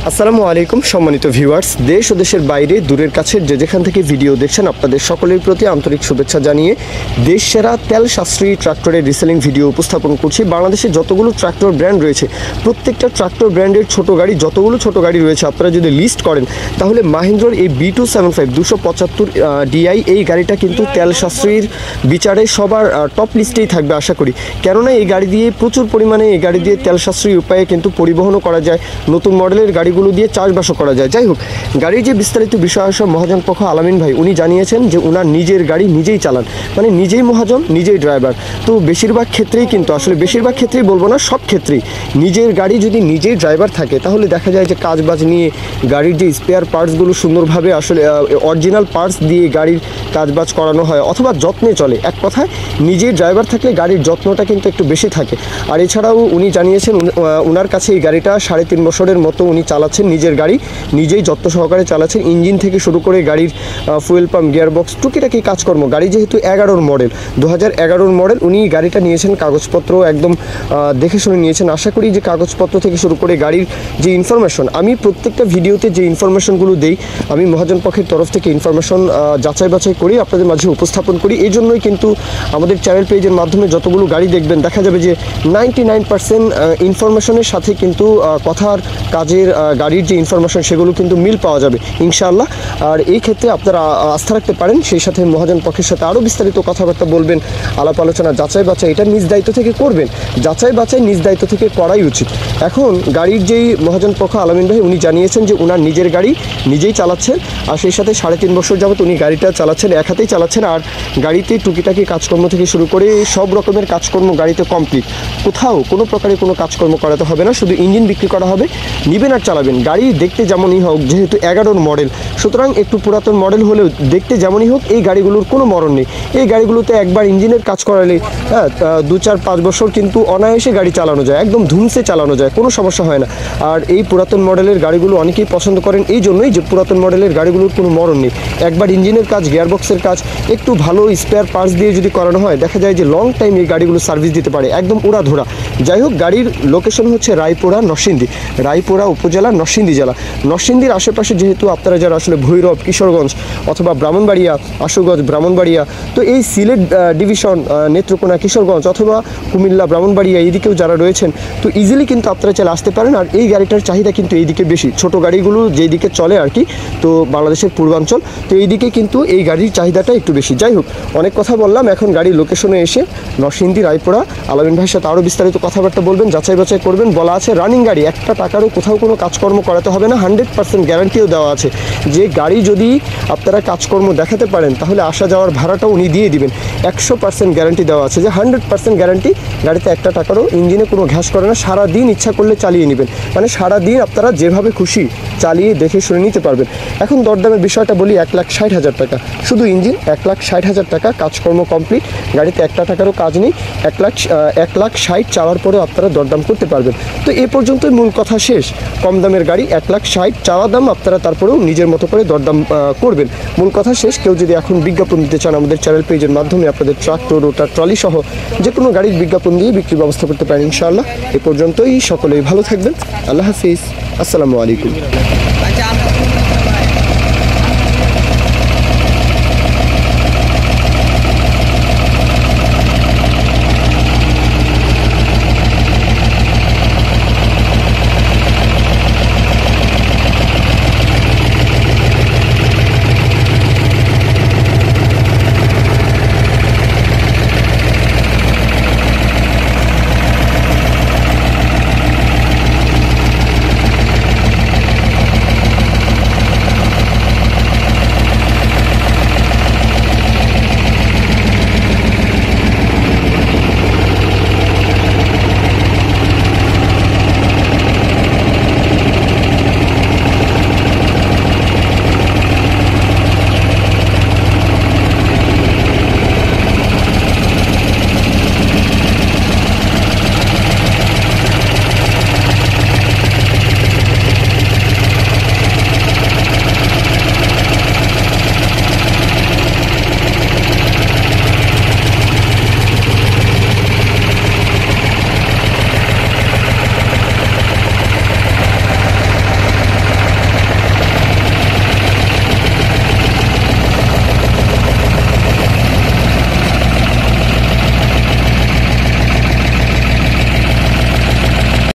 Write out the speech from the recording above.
আসসালামু আলাইকুম সম্মানিত ভিউয়ার্স, দেশ ও দেশের বাইরে দূরের কাছের যে যেখান থেকে ভিডিও দেখছেন আপনাদের সকলের প্রতি আন্তরিক শুভেচ্ছা জানিয়ে দেশ সেরা তেল সাশ্রয়ী ট্রাক্টরের রিসেলিং ভিডিও উপস্থাপন করছি। বাংলাদেশে যতগুলো ট্রাক্টর ব্র্যান্ড রয়েছে প্রত্যেকটা ট্রাক্টর ব্র্যান্ডের ছোট গাড়ি, যতগুলো ছোট গাড়ি রয়েছে আপনারা যদি লিস্ট করেন তাহলে মাহিন্দ্রার এই B275 275 DI এই গাড়িটা কিন্তু তেল সাশ্রয়ীর বিচারে সবার টপ লিস্টেই থাকবে আশা করি। কেননা এই গাড়ি দিয়ে প্রচুর পরিমাণে এই গাড়ি দিয়ে তেল সাশ্রয়ী উপায়ে কিন্তু পরিবহনও করা যায়, নতুন মডেলের গাড়িগুলো দিয়ে চাষবাসও করা যায়। যাই হোক, গাড়ির যে বিস্তারিত বিষয় সব মহাজন পক্ষ আলামিন ভাই উনি জানিয়েছেন যে ওনার নিজের গাড়ি নিজেই চালান, মানে নিজেই মহাজন নিজেই ড্রাইভার। তো বেশিরভাগ ক্ষেত্রেই কিন্তু আসলে বেশিরভাগ ক্ষেত্রেই বলবো না, সব ক্ষেত্রেই নিজের গাড়ি যদি নিজেই ড্রাইভার থাকে তাহলে দেখা যায় যে কাজবাজ নিয়ে গাড়ির যে স্পেয়ার পার্টসগুলো সুন্দরভাবে আসলে অরিজিনাল পার্টস দিয়ে গাড়ির কাজবাজ করানো হয় অথবা যত্নে চলে। এক কথায় নিজের ড্রাইভার থাকলে গাড়ির যত্নটা কিন্তু একটু বেশি থাকে। আর এছাড়াও উনি জানিয়েছেন ওনার কাছে এই গাড়িটা 3.5 বছরের মতো উনি চালাচ্ছেন, নিজের গাড়ি নিজেই যত্ন সহকারে চালাচ্ছেন। ইঞ্জিন থেকে শুরু করে গাড়ির ফুয়েল পাম্প, গিয়ারবক্স, টুকিটাকি কাজকর্ম। গাড়ি যেহেতু 11 মডেল, 2011 মডেল, উনি গাড়িটা নিয়েছেন কাগজপত্র একদম দেখে শুনে নিয়েছেন। আশা করি যে কাগজপত্র থেকে শুরু করে গাড়ির যে ইনফরমেশন, আমি প্রত্যেকটা ভিডিওতে যে ইনফরমেশনগুলো দেই আমি মহাজন পক্ষের তরফ থেকে ইনফরমেশন যাচাই বাছাই করি আপনাদের মাঝে উপস্থাপন করি। এই জন্যই কিন্তু আমাদের চ্যানেল পেজের মাধ্যমে যতগুলো গাড়ি দেখবেন দেখা যাবে যে 99% ইনফরমেশনের সাথে কিন্তু কথার কাজের গাড়ির যে ইনফরমেশন সেগুলো কিন্তু মিল পাওয়া যাবে ইনশাআল্লাহ। আর এই ক্ষেত্রে আপনারা আস্থা রাখতে পারেন। সেই সাথে মহাজন পক্ষের সাথে আরও বিস্তারিত কথাবার্তা বলবেন, আলাপ আলোচনা, যাচাই বাছাই এটা নিজ দায়িত্ব থেকে করবেন। যাচাই বাছাই নিজ দায়িত্ব থেকে করাই উচিত। এখন গাড়ির যেই মহাজন পক্ষ আলামিন ভাই উনি জানিয়েছেন যে ওনার নিজের গাড়ি নিজেই চালাচ্ছেন, আর সেই সাথে 3.5 বছর যাবত উনি গাড়িটা চালাচ্ছেন, এক হাতেই চালাচ্ছেন। আর গাড়িতে টুকিটাকি কাজকর্ম থেকে শুরু করে সব রকমের কাজকর্ম গাড়িতে কমপ্লিট, কোথাও কোনো প্রকারে কোনো কাজকর্ম করাতে হবে না, শুধু ইঞ্জিন বিক্রি করা হবে, নেবেন আর চালাবেন। গাড়ি দেখতে যেমনই হোক, যেহেতু 11 মডেল সুতরাং একটু পুরাতন মডেল হলেও দেখতে যেমনই হোক এই গাড়িগুলোর কোনো মরণ নেই। এই গাড়িগুলোতে একবার ইঞ্জিনের কাজ করালে 2-4-5 বছর কিন্তু অনায়াসে গাড়ি চালানো যায়, একদম ধুমসে চালানো যায়, কোনো সমস্যা হয় না। আর এই পুরাতন মডেলের গাড়িগুলো অনেকেই পছন্দ করেন এই জন্যই যে পুরাতন মডেলের গাড়িগুলোর কোনো মরণ নেই। একবার ইঞ্জিনের কাজ, গিয়ারবক্সের কাজ একটু ভালো স্পেয়ার পার্টস দিয়ে যদি করানো হয় দেখা যায় যে লং টাইম এই গাড়িগুলো সার্ভিস দিতে পারে, একদম উড়াধুরা। যাই হোক, গাড়ির লোকেশন হচ্ছে রায়পুরা নরসিংদী, রায়পুরা উপজেলা নরসিংদী জেলা। নরসিংদীর আশেপাশে যেহেতু আপনারা যারা আসলে ভৈরব, কিশোরগঞ্জ অথবা ব্রাহ্মণবাড়িয়া, আশুগঞ্জ, ব্রাহ্মণবাড়িয়া, তো এই সিলেট ডিভিশন, নেত্রকোনা, কিশোরগঞ্জ অথবা কুমিল্লা, ব্রাহ্মণবাড়িয়া এইদিকেও যারা রয়েছেন তো ইজিলি কিন্তু আপনারা চাইলে আসতে পারেন। আর এই গাড়িটার চাহিদা কিন্তু এইদিকে বেশি, ছোট গাড়িগুলো যেই দিকে চলে আর কি, তো বাংলাদেশের পূর্বাঞ্চল, তো এইদিকে কিন্তু এই গাড়ির চাহিদাটা একটু বেশি। যাই হোক, অনেক কথা বললাম, এখন গাড়ির লোকেশনে এসে নরসিংদী রায়পুরা আলামিন ভাইয়ের সাথে আরও বিস্তারিত কথাবার্তা বলবেন, যাচাই বাছাই করবেন। বলা আছে রানিং গাড়ি, একটা টাকারও কোথাও কোনো কাজকর্ম করাতে হবে না, 100% গ্যারান্টিও দেওয়া আছে যে গাড়ি যদি আপনারা কাজকর্ম দেখাতে পারেন তাহলে আসা যাওয়ার ভাড়াটাও উনি দিয়ে দিবেন। 100% গ্যারান্টি দেওয়া আছে যে 100% গ্যারান্টি, গাড়িতে একটা টাকারও ইঞ্জিনে কোনো ঘ্যাস করে না, সারাদিন ইচ্ছা করলে চালিয়ে নেবেন, মানে সারাদিন আপনারা যেভাবে খুশি চালিয়ে দেখে শুনে নিতে পারবেন। এখন দরদামের বিষয়টা বলি, 1,60,000 টাকা শুধু ইঞ্জিন, 1,60,000 টাকা, কাজকর্ম কমপ্লিট, গাড়িতে একটা টাকারও কাজ নেই। 1,60,000 চাওয়ার পরেও আপনারা দরদাম করতে পারবেন। তো এ পর্যন্তই মূল কথা শেষ। কম দামের গাড়ি 1,60,000 চাওয়া দাম, আপনারা তারপরেও নিজের মতো করে দরদাম করবেন, মূল কথা শেষ। কেউ যদি এখন বিজ্ঞাপন দিতে চান আমাদের চ্যানেল পেজের মাধ্যমে আপনাদের ট্রাক্টর, রোটার, ট্রলি সহ যে কোনো গাড়ির বিজ্ঞাপন দিয়ে বিক্রির ব্যবস্থা করতে পারেন ইনশাআল্লাহ। এ পর্যন্তই, সকলেই ভালো থাকবেন, আল্লাহ হাফিজ, আসসালামু আলাইকুম।